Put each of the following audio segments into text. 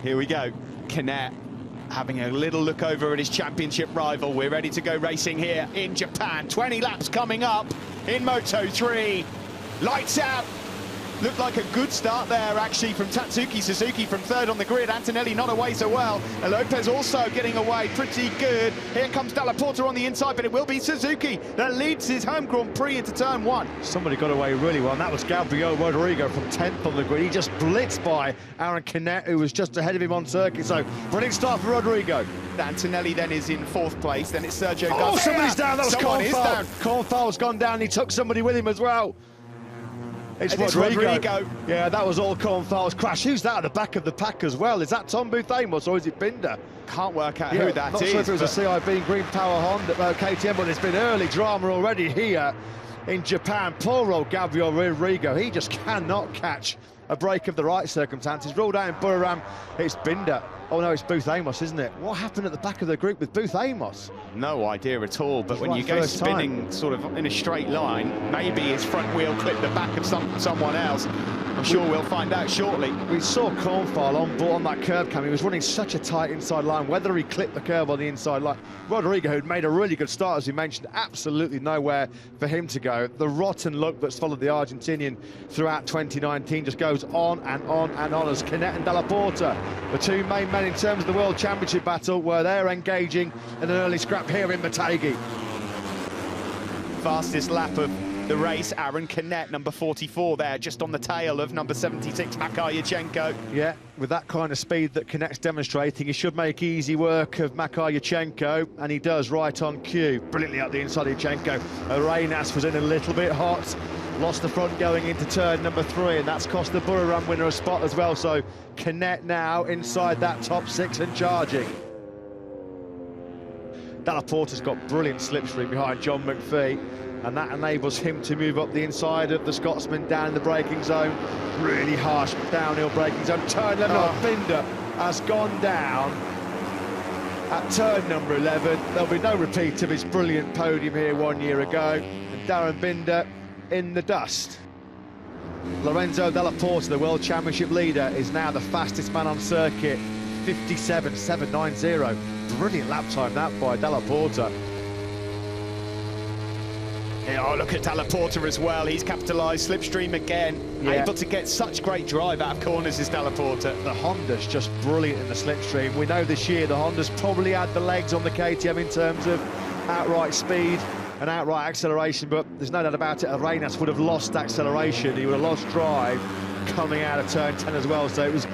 Here we go. Canet having a little look over at his championship rival. We're ready to go racing here in Japan. 20 laps coming up in Moto3. Lights out. Looked like a good start there, actually, from Tatsuki Suzuki from third on the grid. Antonelli not away so well. Lopez also getting away pretty good. Here comes Dalla Porta on the inside, but it will be Suzuki that leads his home Grand Prix into turn one. Somebody got away really well, and that was Gabriel Rodrigo from 10th on the grid. He just blitzed by Aaron Canet, who was just ahead of him on circuit. So, brilliant start for Rodrigo. Antonelli then is in fourth place. Then it's Sergio Garcia. Oh, somebody's down. That was Cornfall. Cornfall's gone down. He took somebody with him as well. It's Rodrigo. Yeah, that was all Cornfall's crash. Who's that at the back of the pack as well? Is that Tom Booth-Amos or is it Binder? Can't work out who that is. Not sure if it was a CIB Green Power Honda KTM, but it's been early drama already here in Japan. Poor old Gabriel Rodrigo. He just cannot catch a break of the right circumstances. Ruled out in Buriram. It's Binder. Oh no, it's Booth-Amos, isn't it? What happened at the back of the group with Booth-Amos? No idea at all, but when you go spinning sort of in a straight line, maybe his front wheel clipped the back of someone else. I'm sure we'll find out shortly. We saw Cornfall on board on that curb cam. He was running such a tight inside line. Whether he clipped the curb on the inside line, Rodrigo, who'd made a really good start, as we mentioned, absolutely nowhere for him to go. The rotten luck that's followed the Argentinian throughout 2019 just goes on and on and on as Canet and Dalla Porta, the two main men in terms of the World Championship battle, where they're engaging in an early scrap here in Motegi. Fastest lap of the race, Aaron Canet, number 44 there, just on the tail of number 76, Makar Yurchenko. Yeah, with that kind of speed that Canet's demonstrating, he should make easy work of Makar Yurchenko, and he does right on cue. Brilliantly up the inside of Yurchenko. Arenas was in a little bit hot, lost the front going into turn number 3, and that's cost the Buriram winner a spot as well. So Canet now inside that top 6 and charging. Dalla Porta's got brilliant slipstream behind John McPhee, and that enables him to move up the inside of the Scotsman down in the braking zone. Really harsh downhill braking zone. Turn 11, Binder has gone down at turn number 11. There'll be no repeat of his brilliant podium here 1 year ago. And Darren Binder in the dust. Lorenzo Dalla Porta, the World Championship leader, is now the fastest man on circuit, 57.790. Brilliant lap time that by Dalla Porta. Yeah, oh, look at Dalla Porta as well. He's capitalised slipstream again. Yeah. Able to get such great drive out of corners is Dalla Porta. The Honda's just brilliant in the slipstream. We know this year the Honda's probably had the legs on the KTM in terms of outright speed and outright acceleration, but there's no doubt about it, Arenas would have lost acceleration. He would have lost drive coming out of turn 10 as well. So it was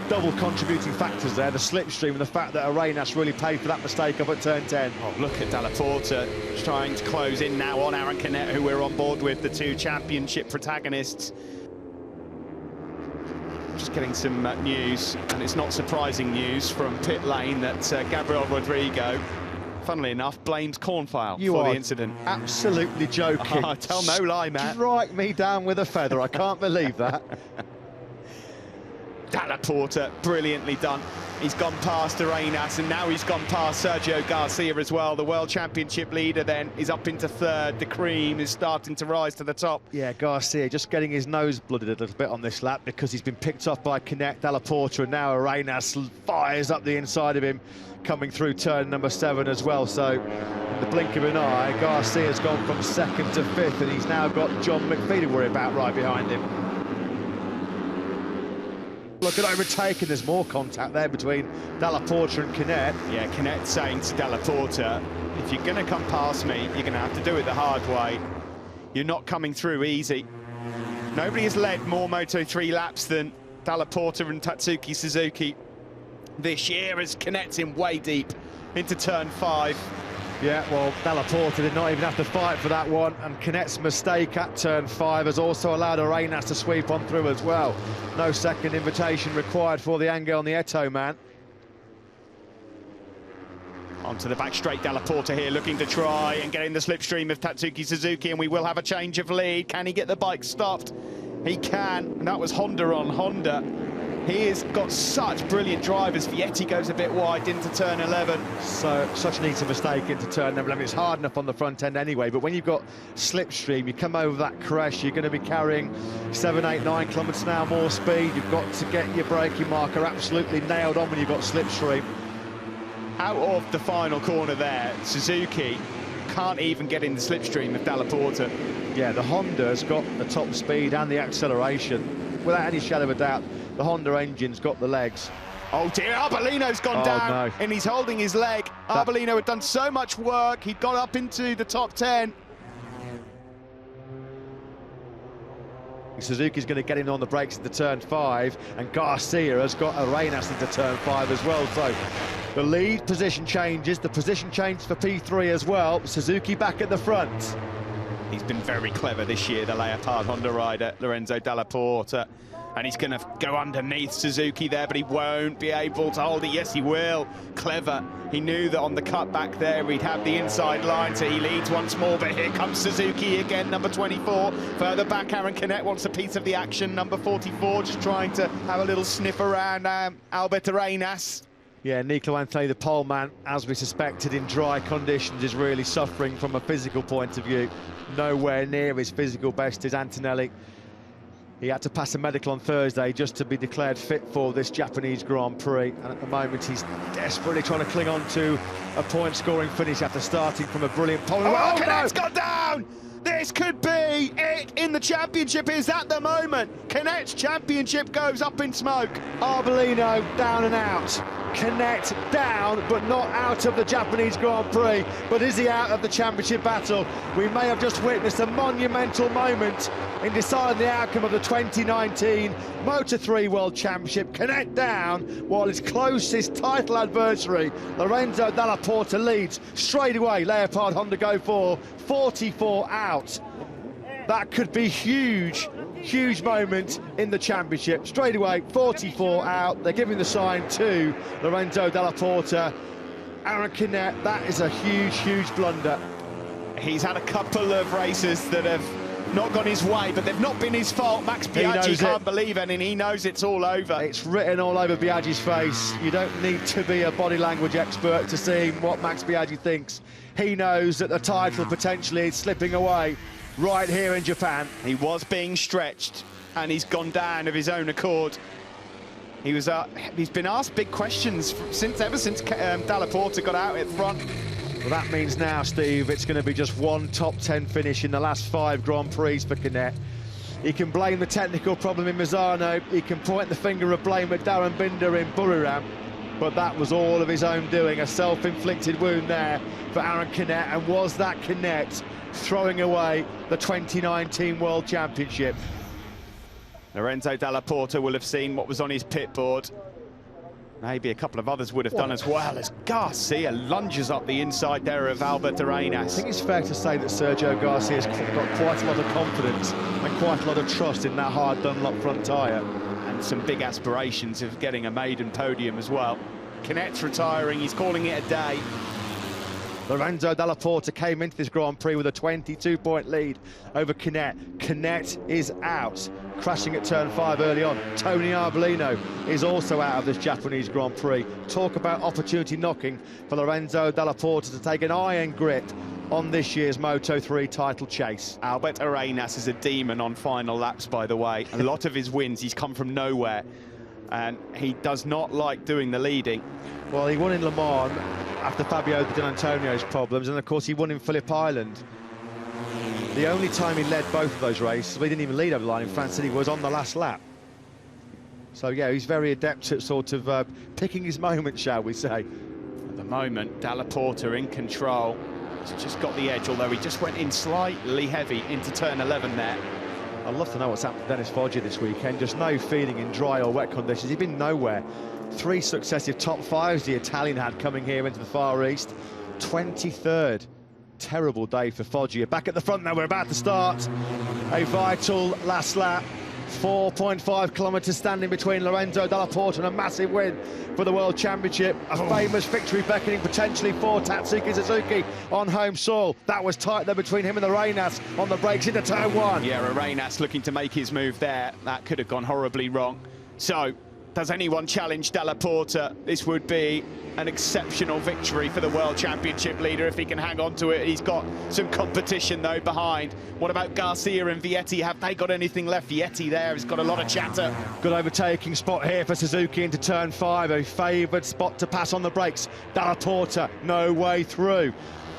double contributing factors there, the slipstream and the fact that Arenas really paid for that mistake up at turn 10. Oh, look at Dalla Porta trying to close in now on Aaron Canet, who we're on board with, the two championship protagonists. Just getting some news, and it's not surprising news from pit lane that Gabriel Rodrigo, funnily enough, blames Cornfall for the incident. Absolutely joking. Oh, tell no lie, Matt. Strike me down with a feather. I can't believe that. Dalla Porta, brilliantly done. He's gone past Arenas, and now he's gone past Sergio Garcia as well. The World Championship leader then is up into third. The cream is starting to rise to the top. Yeah, Garcia just getting his nose blooded a little bit on this lap because he's been picked off by Canet, Dalla Porta, and now Arenas fires up the inside of him, coming through turn number 7 as well. So in the blink of an eye, Garcia's gone from 2nd to 5th, and he's now got John McPhee to worry about right behind him. Look at overtaking, there's more contact there between Dalla Porta and Canet. Yeah, Canet saying to Dalla Porta, if you're going to come past me, you're going to have to do it the hard way. You're not coming through easy. Nobody has led more Moto3 laps than Dalla Porta and Tatsuki Suzuki this year, as Canet's in way deep into turn 5. Yeah, well, Dalla Porta did not even have to fight for that one, and Canet's mistake at turn 5 has also allowed Arenas to sweep on through as well. No second invitation required for the Angel Nieto man. Onto the back straight, Dalla Porta here looking to try and get in the slipstream of Tatsuki Suzuki, and we will have a change of lead. Can he get the bike stopped? He can, and that was Honda on Honda. He has got such brilliant drivers. Vietti goes a bit wide into turn 11. So, such an easy mistake into turn 11. It's hard enough on the front end anyway, but when you've got slipstream, you come over that crest, you're going to be carrying 7, 8, 9 kilometres an hour more speed. You've got to get your braking marker absolutely nailed on when you've got slipstream. Out of the final corner there, Suzuki can't even get in the slipstream of Dalla Porta. Yeah, the Honda's got the top speed and the acceleration. Without any shadow of a doubt, the Honda engine's got the legs. Oh dear, Arbolino's gone down, no. and he's holding his leg. Arbolino had done so much work, he'd got up into the top 10. Suzuki's going to get in on the brakes into turn 5, and Garcia has got Arenas into turn 5 as well. So the lead position changes, the position changes for P3 as well. Suzuki back at the front. He's been very clever this year, the Leopard Honda rider, Lorenzo Dalla Porta. And he's going to go underneath Suzuki there, but he won't be able to hold it. Yes, he will. Clever. He knew that on the cut back there, he'd have the inside line, so he leads once more. But here comes Suzuki again, number 24. Further back, Aaron Canet wants a piece of the action. Number 44, just trying to have a little sniff around Albert Arenas. Yeah, Nico Anthony, the pole man, as we suspected, in dry conditions, is really suffering from a physical point of view. Nowhere near his physical best is Antonelli. He had to pass a medical on Thursday just to be declared fit for this Japanese Grand Prix, and at the moment he's desperately trying to cling on to a point-scoring finish after starting from a brilliant pole. Oh, Canet's gone down! This could be it in the championship is at the moment. Canet's championship goes up in smoke. Arbolino down and out. Canet down, but not out of the Japanese Grand Prix. But is he out of the championship battle? We may have just witnessed a monumental moment in deciding the outcome of the 2019 Moto3 World Championship. Canet down, while his closest title adversary, Lorenzo Dalla Porta, leads straight away. Leopard Honda go for 44 out. That could be huge. Huge moment in the championship. Straight away, 44 out. They're giving the sign to Lorenzo Dalla Porta. Aaron Canet, that is a huge, huge blunder. He's had a couple of races that have not gone his way, but they've not been his fault. Max Biaggi can't believe it, and he knows it's all over. It's written all over Biaggi's face. You don't need to be a body language expert to see what Max Biaggi thinks. He knows that the title potentially is slipping away right here in Japan. He was being stretched, and he's gone down of his own accord. He's been asked big questions ever since Dalla Porta got out at front. Well, that means now, Steve, it's going to be just one top 10 finish in the last 5 Grand Prix for Canet. He can blame the technical problem in Misano. He can point the finger of blame at Darren Binder in Buriram. But that was all of his own doing, a self-inflicted wound there for Aaron Canet. And was that Canet throwing away the 2019 World Championship? Lorenzo Dalla Porta will have seen what was on his pit board. Maybe a couple of others would have done as well, as Garcia lunges up the inside there of Albert Arenas. I think it's fair to say that Sergio Garcia's got quite a lot of confidence and quite a lot of trust in that hard Dunlop front tyre. And some big aspirations of getting a maiden podium as well. Canet's retiring, he's calling it a day. Lorenzo Dalla Porta came into this Grand Prix with a 22-point lead over Canet. Canet is out, crashing at turn 5 early on. Tony Arbolino is also out of this Japanese Grand Prix. Talk about opportunity knocking for Lorenzo Dalla Porta to take an iron grip on this year's Moto3 title chase. Albert Arenas is a demon on final laps, by the way. A lot of his wins, he's come from nowhere, and he does not like doing the leading. Well, he won in Le Mans after Fabio Di Antonio's problems, and of course he won in Phillip Island. The only time he led both of those races, he didn't even lead over the line in France City, was on the last lap. So yeah, he's very adept at sort of picking his moment, shall we say. At the moment, Dalla Porta in control. He's just got the edge, although he just went in slightly heavy into turn 11 there. I'd love to know what's happened to Dennis Foggia this weekend. Just no feeling in dry or wet conditions. He's been nowhere. 3 successive top 5s the Italian had coming here into the Far East. 23rd. Terrible day for Foggia. Back at the front now, we're about to start a vital last lap. 4.5 kilometres standing between Lorenzo Dalla Porta and a massive win for the World Championship. A famous victory beckoning potentially for Tatsuki Suzuki on home soil. That was tight there between him and Arenas on the brakes into turn 1. Yeah, Arenas looking to make his move there. That could have gone horribly wrong. So, Does anyone challenge Della Porta? This would be an exceptional victory for the World Championship leader if he can hang on to it. He's got some competition, though, behind. What about Garcia and Vietti? Have they got anything left? Vietti there has got a lot of chatter. Good overtaking spot here for Suzuki into turn 5, a favoured spot to pass on the brakes. Della Porta, no way through.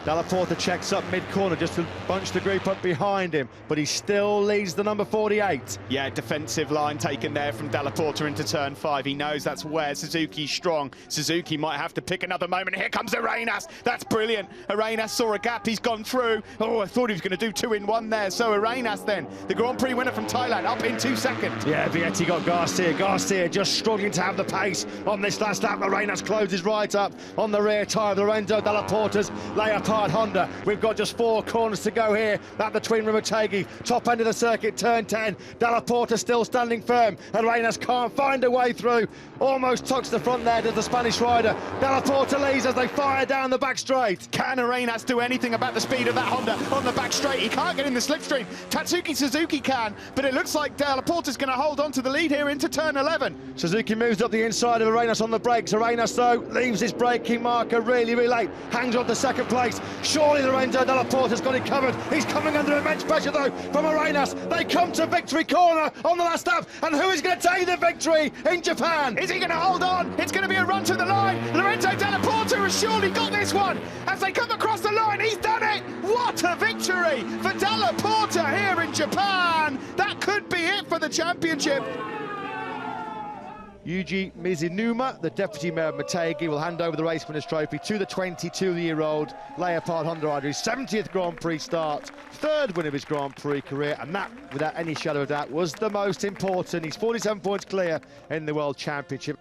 Della Porta checks up mid-corner just to bunch the group up behind him, but he still leads the number 48. Yeah, defensive line taken there from Della Porta into turn 5. He knows that's where Suzuki's strong. Suzuki might have to pick another moment. Here comes Arenas. That's brilliant. Arenas saw a gap. He's gone through. Oh, I thought he was going to do 2 in 1 there. So Arenas then, the Grand Prix winner from Thailand, up in 2 seconds. Yeah, Vietti got Garcia. Garcia just struggling to have the pace on this last lap. Arenas closes right up on the rear tyre of Lorenzo Della Porta's Leopard Honda. We've got just 4 corners to go here at the Twin River Tegui. Top end of the circuit, turn 10. Della Porta still standing firm. Arenas can't find a way through. Almost tucks the front there to the Spanish rider. Della Porta leads as they fire down the back straight. Can Arenas do anything about the speed of that Honda on the back straight? He can't get in the slipstream. Tatsuki Suzuki can, but it looks like Della Porta's going to hold on to the lead here into turn 11. Suzuki moves up the inside of Arenas on the brakes. Arenas, though, leaves his braking marker really late. Hangs on to second place. Surely Lorenzo Della Porta's got it covered. He's coming under immense pressure, though, from Arenas. They come to victory corner on the last lap. And who is going to take the victory in Japan? Is he going to hold on? It's going to be a run to the line. Lorenzo Della Porta has surely got this one. As they come across the line, he's done it. What a victory for Della Porta here in Japan. That could be it for the championship. Yuji Mizunuma, the deputy mayor of Motegi, will hand over the race winners' trophy to the 22-year-old Leopard Honda rider, his 70th Grand Prix start, 3rd win of his Grand Prix career, and that, without any shadow of doubt, was the most important. He's 47 points clear in the World Championship.